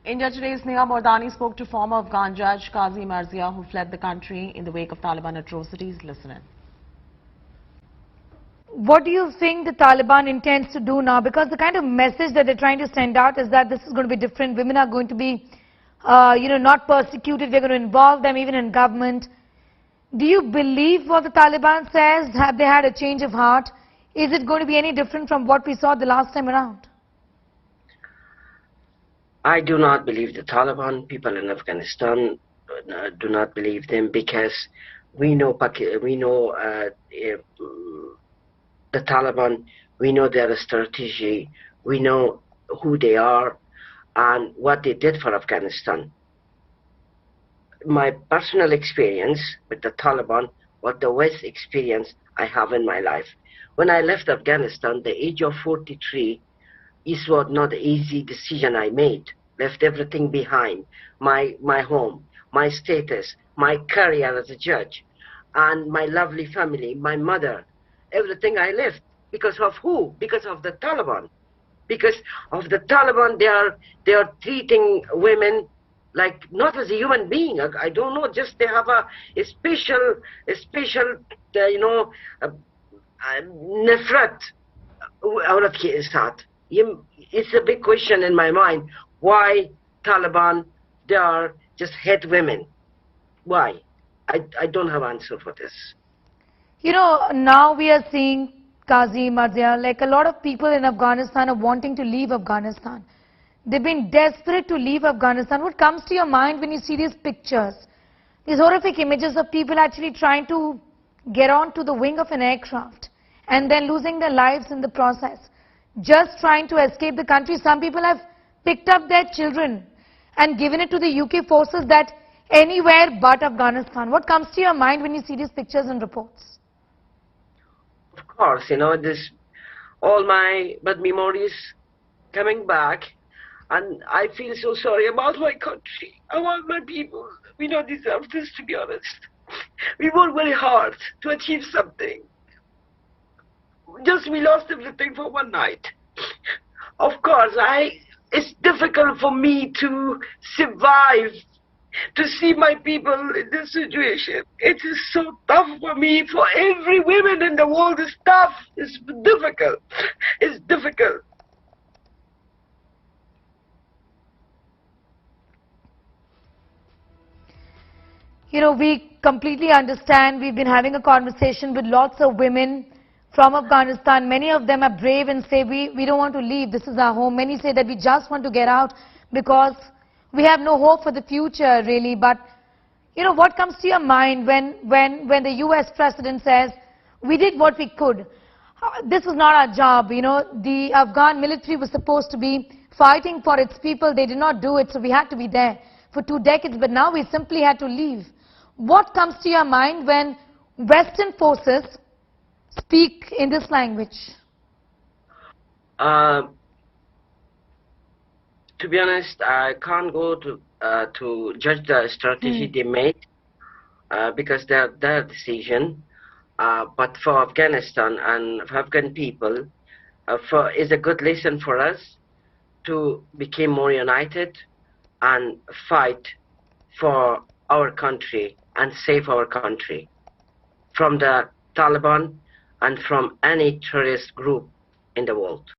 India Today's Neha Mordani spoke to former Afghan judge Qazi Marzia, who fled the country in the wake of Taliban atrocities. Listen in. What do you think the Taliban intends to do now? Because the kind of message that they're trying to send out is that this is going to be different. Women are going to be, not persecuted. We're going to involve them even in government. Do you believe what the Taliban says? Have they had a change of heart? Is it going to be any different from what we saw the last time around? I do not believe the Taliban. People in Afghanistan do not believe them, because we know the Taliban, we know their strategy, we know who they are and what they did for Afghanistan. My personal experience with the Taliban was the worst experience I have in my life. When I left Afghanistan, the age of 43, it was not an easy decision I made. Left everything behind, my home, my status, my career as a judge, and my lovely family, my mother. Everything I left. Because of who? Because of the Taliban. Because of the Taliban, they are treating women like not as a human being. I don't know. Just they have a special nefrat औरत के साथ. It's a big question in my mind. Why Taliban? They are just hate women. Why? I don't have answer for this. Now we are seeing, Qazi Marzia, like a lot of people in Afghanistan are wanting to leave Afghanistan. They've been desperate to leave Afghanistan. What comes to your mind when you see these pictures? These horrific images of people actually trying to get onto the wing of an aircraft and then losing their lives in the process. Just trying to escape the country. Some people have picked up their children and given it to the UK forces that anywhere but Afghanistan. What comes to your mind when you see these pictures and reports? Of course, all my bad memories coming back, and I feel so sorry about my country, about my people. We don't deserve this, to be honest. We worked very hard to achieve something. Just we lost everything for one night. Of course, it's difficult for me to survive, to see my people in this situation. It is so tough for me, for every woman in the world. It's tough. It's difficult. It's difficult. We completely understand. We've been having a conversation with lots of women from Afghanistan. Many of them are brave and say, we don't want to leave. This is our home. Many say that we just want to get out because we have no hope for the future, really. But, what comes to your mind when the US president says, we did what we could. This was not our job. The Afghan military was supposed to be fighting for its people. They did not do it, so we had to be there for 2 decades. But now we simply had to leave. What comes to your mind when Western forces speak in this language? To be honest, I can't go to judge the strategy they made, because they're their decision. But for Afghanistan and for Afghan people, is a good lesson for us to become more united and fight for our country and save our country from the Taliban and from any terrorist group in the world.